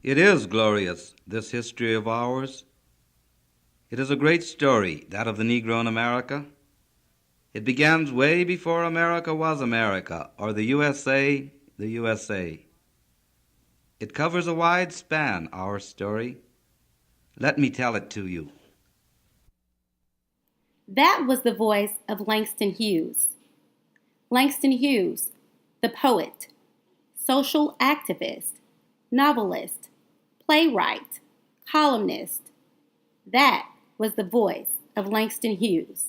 It is glorious, this history of ours. It is a great story, that of the Negro in America. It begins way before America was America, or the USA, the USA. It covers a wide span, our story. Let me tell it to you. That was the voice of Langston Hughes. Langston Hughes, the poet, social activist, novelist, playwright, columnist. That was the voice of Langston Hughes.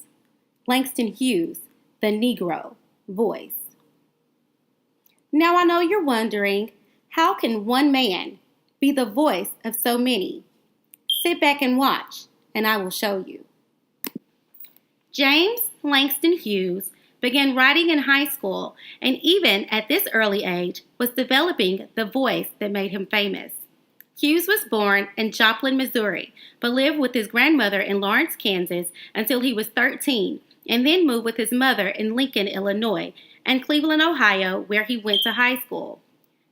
Langston Hughes, the Negro voice. Now I know you're wondering, how can one man be the voice of so many? Sit back and watch, and I will show you. James Langston Hughes began writing in high school and even at this early age was developing the voice that made him famous. Hughes was born in Joplin, Missouri, but lived with his grandmother in Lawrence, Kansas until he was 13, and then moved with his mother in Lincoln, Illinois, and Cleveland, Ohio, where he went to high school.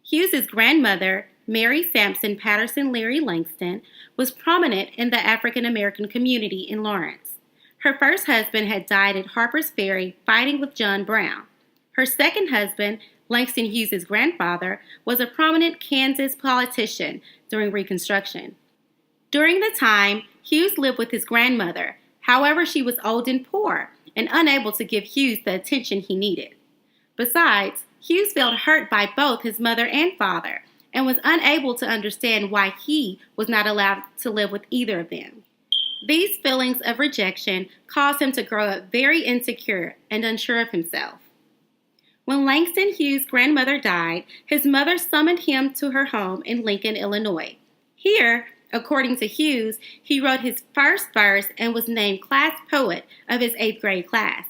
Hughes's grandmother, Mary Sampson Patterson Leary Langston, was prominent in the African American community in Lawrence. Her first husband had died at Harper's Ferry fighting with John Brown. Her second husband, Langston Hughes' grandfather, was a prominent Kansas politician during Reconstruction. During the time, Hughes lived with his grandmother. However, she was old and poor and unable to give Hughes the attention he needed. Besides, Hughes felt hurt by both his mother and father and was unable to understand why he was not allowed to live with either of them. These feelings of rejection caused him to grow up very insecure and unsure of himself. When Langston Hughes' grandmother died, his mother summoned him to her home in Lincoln, Illinois. Here, according to Hughes, he wrote his first verse and was named class poet of his 8th grade class.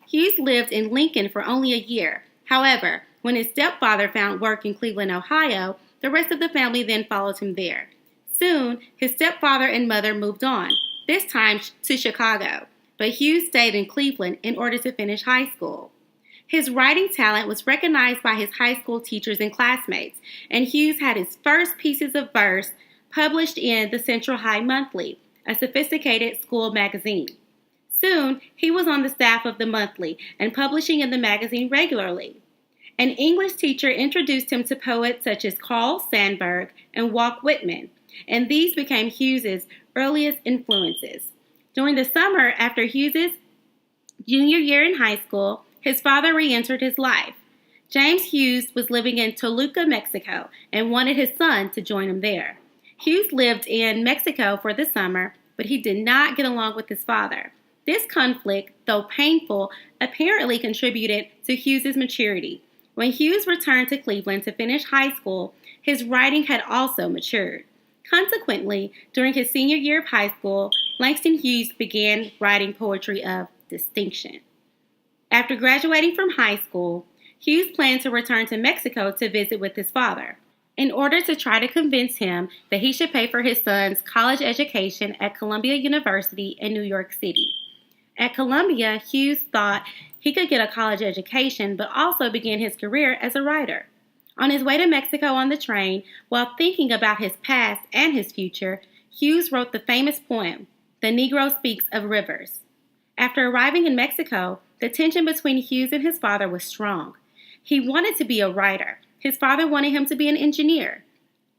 Hughes lived in Lincoln for only a year. However, when his stepfather found work in Cleveland, Ohio, the rest of the family then followed him there. Soon, his stepfather and mother moved on, this time to Chicago, but Hughes stayed in Cleveland in order to finish high school. His writing talent was recognized by his high school teachers and classmates, and Hughes had his first pieces of verse published in the Central High Monthly, a sophisticated school magazine. Soon, he was on the staff of the monthly and publishing in the magazine regularly. An English teacher introduced him to poets such as Carl Sandburg and Walt Whitman, and these became Hughes's earliest influences. During the summer after Hughes's junior year in high school, his father re-entered his life. James Hughes was living in Toluca, Mexico, and wanted his son to join him there. Hughes lived in Mexico for the summer, but he did not get along with his father. This conflict, though painful, apparently contributed to Hughes's maturity. When Hughes returned to Cleveland to finish high school, his writing had also matured. Consequently, during his senior year of high school, Langston Hughes began writing poetry of distinction. After graduating from high school, Hughes planned to return to Mexico to visit with his father, in order to try to convince him that he should pay for his son's college education at Columbia University in New York City. At Columbia, Hughes thought he could get a college education, but also begin his career as a writer. On his way to Mexico on the train, while thinking about his past and his future, Hughes wrote the famous poem, The Negro Speaks of Rivers. After arriving in Mexico, the tension between Hughes and his father was strong. He wanted to be a writer. His father wanted him to be an engineer.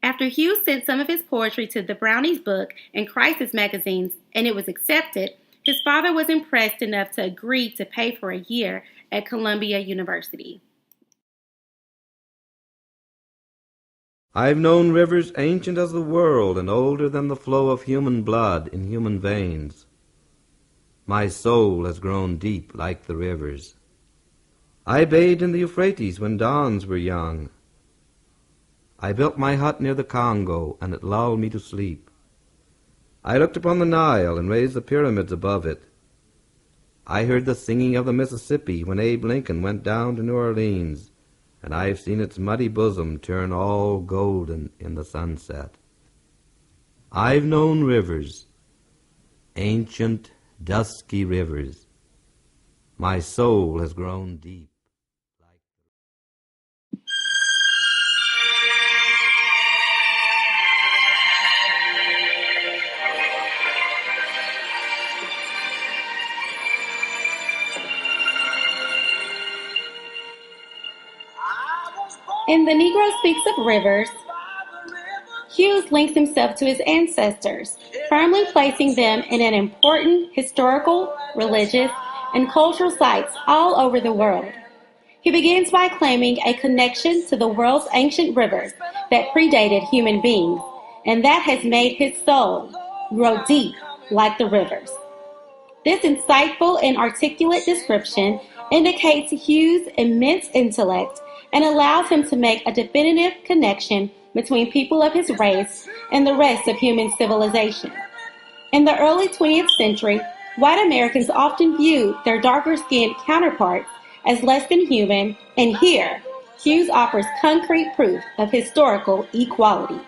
After Hughes sent some of his poetry to the Brownies book and Crisis magazines, and it was accepted, his father was impressed enough to agree to pay for a year at Columbia University. I've known rivers ancient as the world and older than the flow of human blood in human veins. My soul has grown deep like the rivers. I bathed in the Euphrates when dawns were young. I built my hut near the Congo, and it lulled me to sleep. I looked upon the Nile and raised the pyramids above it. I heard the singing of the Mississippi when Abe Lincoln went down to New Orleans, and I've seen its muddy bosom turn all golden in the sunset. I've known rivers, ancient, dusky rivers. My soul has grown deep. In The Negro Speaks of Rivers, Hughes links himself to his ancestors, firmly placing them in an important historical, religious, and cultural sites all over the world. He begins by claiming a connection to the world's ancient rivers that predated human beings, and that has made his soul grow deep like the rivers. This insightful and articulate description indicates Hughes' immense intellect and allows him to make a definitive connection between people of his race and the rest of human civilization. In the early 20th century, white Americans often viewed their darker-skinned counterparts as less than human, and here, Hughes offers concrete proof of historical equality.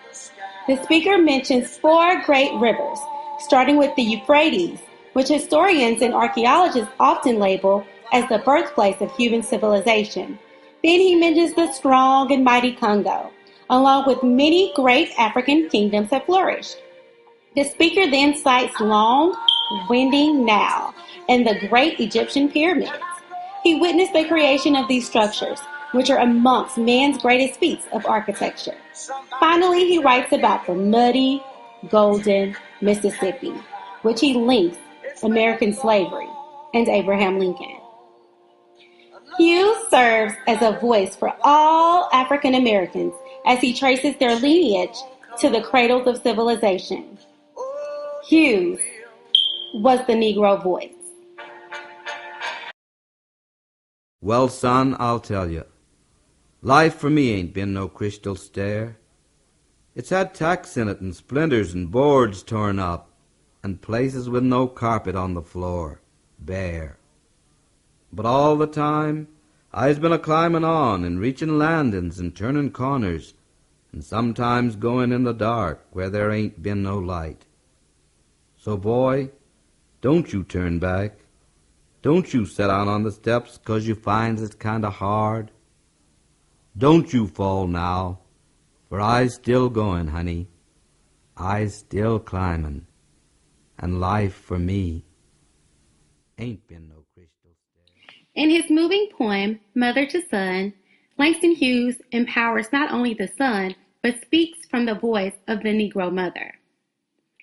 The speaker mentions four great rivers, starting with the Euphrates, which historians and archaeologists often label as the birthplace of human civilization. Then he mentions the strong and mighty Congo, along with many great African kingdoms that flourished. The speaker then cites long, winding Nile and the great Egyptian pyramids. He witnessed the creation of these structures, which are amongst man's greatest feats of architecture. Finally, he writes about the muddy, golden Mississippi, which he links American slavery and Abraham Lincoln. Hughes serves as a voice for all African Americans as he traces their lineage to the cradles of civilization. Hughes was the Negro voice. Well, son, I'll tell you. Life for me ain't been no crystal stair. It's had tacks in it and splinters and boards torn up and places with no carpet on the floor, bare. But all the time, I's been a-climbin' on and reachin' landin's and turnin' corners and sometimes goin' in the dark where there ain't been no light. So, boy, don't you turn back. Don't you set out on the steps 'cause you finds it kinda hard. Don't you fall now, for I's still goin', honey. I's still climbin', and life for me ain't been no crystal stair. In his moving poem, Mother to Son, Langston Hughes empowers not only the son, but speaks from the voice of the Negro mother.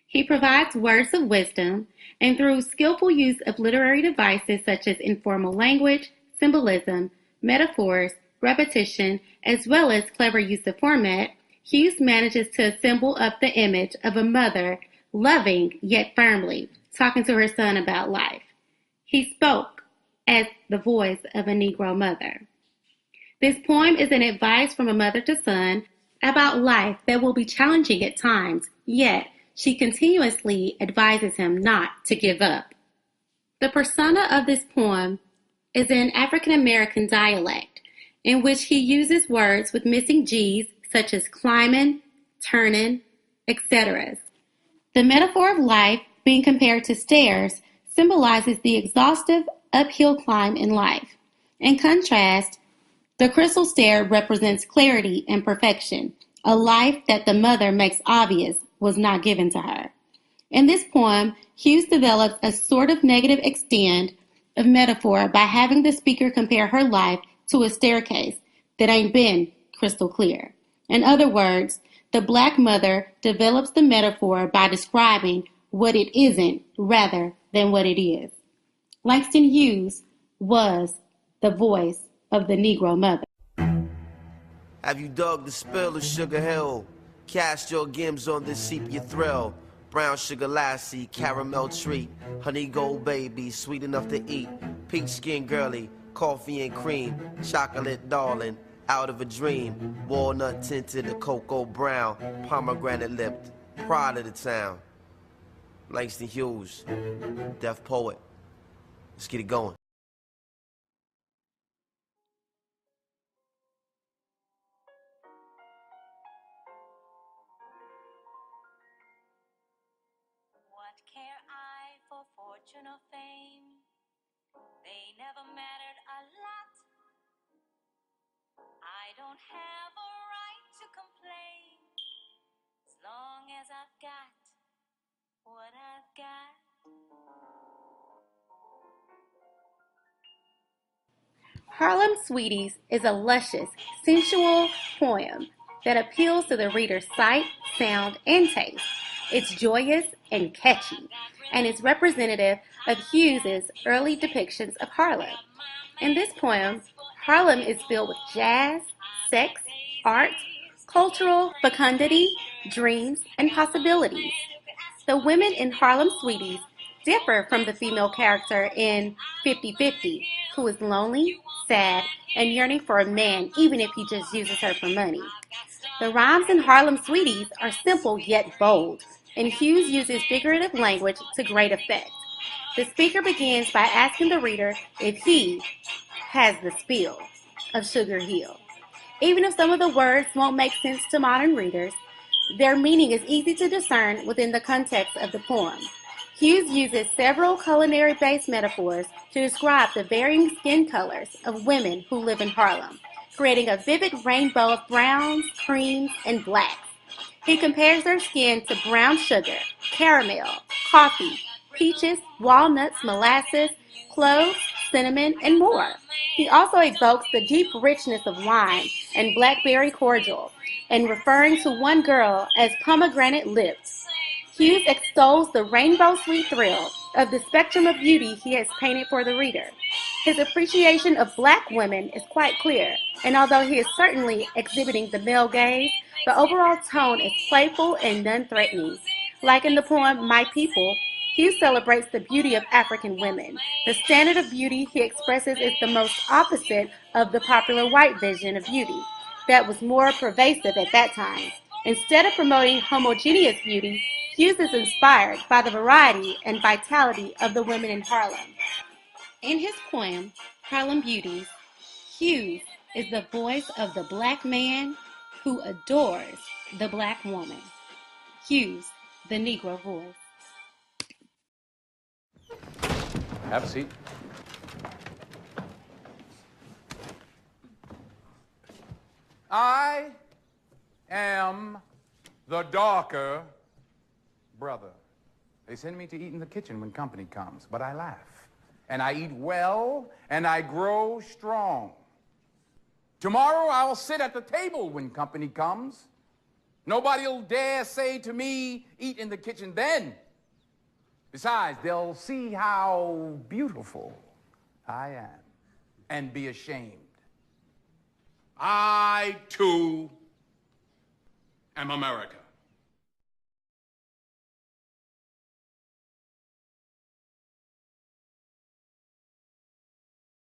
He provides words of wisdom, and through skillful use of literary devices such as informal language, symbolism, metaphors, repetition, as well as clever use of format, Hughes manages to assemble up the image of a mother, loving yet firmly, talking to her son about life. He spoke as the voice of a Negro mother. This poem is an advice from a mother to son about life that will be challenging at times, yet she continuously advises him not to give up. The persona of this poem is in African American dialect, in which he uses words with missing G's such as climbing, turning, etc. The metaphor of life being compared to stairs symbolizes the exhaustive uphill climb in life. In contrast, the crystal stair represents clarity and perfection, a life that the mother makes obvious was not given to her. In this poem, Hughes develops a sort of negative extent of metaphor by having the speaker compare her life to a staircase that ain't been crystal clear. In other words, the black mother develops the metaphor by describing what it isn't rather than what it is. Langston Hughes was the voice of the Negro mother. Have you dug the spill of Sugar Hill? Cast your games on this sepia thrill. Brown sugar lassie, caramel treat, honey gold baby, sweet enough to eat. Peach skin girly, coffee and cream, chocolate darling, out of a dream. Walnut tinted, a cocoa brown, pomegranate lipped, pride of the town. Langston Hughes, deaf poet. Let's get it going. What care I for fortune or fame? They never mattered a lot. I don't have a right to complain as long as I've got what I've got. Harlem Sweeties is a luscious, sensual poem that appeals to the reader's sight, sound, and taste. It's joyous and catchy, and is representative of Hughes's early depictions of Harlem. In this poem, Harlem is filled with jazz, sex, art, cultural fecundity, dreams, and possibilities. The women in Harlem Sweeties differ from the female character in 50-50, who is lonely, sad, and yearning for a man even if he just uses her for money. The rhymes in Harlem Sweeties are simple yet bold, and Hughes uses figurative language to great effect. The speaker begins by asking the reader if he has the spill of Sugar Hill. Even if some of the words won't make sense to modern readers, their meaning is easy to discern within the context of the poem. Hughes uses several culinary-based metaphors to describe the varying skin colors of women who live in Harlem, creating a vivid rainbow of browns, creams, and blacks. He compares their skin to brown sugar, caramel, coffee, peaches, walnuts, molasses, cloves, cinnamon, and more. He also evokes the deep richness of wine and blackberry cordial, and referring to one girl as pomegranate lips. Hughes extols the rainbow sweet thrill of the spectrum of beauty he has painted for the reader. His appreciation of black women is quite clear, and although he is certainly exhibiting the male gaze, the overall tone is playful and non-threatening. Like in the poem My People, Hughes celebrates the beauty of African women. The standard of beauty he expresses is the most opposite of the popular white vision of beauty that was more pervasive at that time. Instead of promoting homogeneous beauty, Hughes is inspired by the variety and vitality of the women in Harlem. In his poem, Harlem Beauties, Hughes is the voice of the black man who adores the black woman. Hughes, the Negro voice. Have a seat. I am the darker brother. They send me to eat in the kitchen when company comes, but I laugh. And I eat well, and I grow strong. Tomorrow I'll sit at the table when company comes. Nobody'll dare say to me, eat in the kitchen then. Besides, they'll see how beautiful I am and be ashamed. I, too, am America.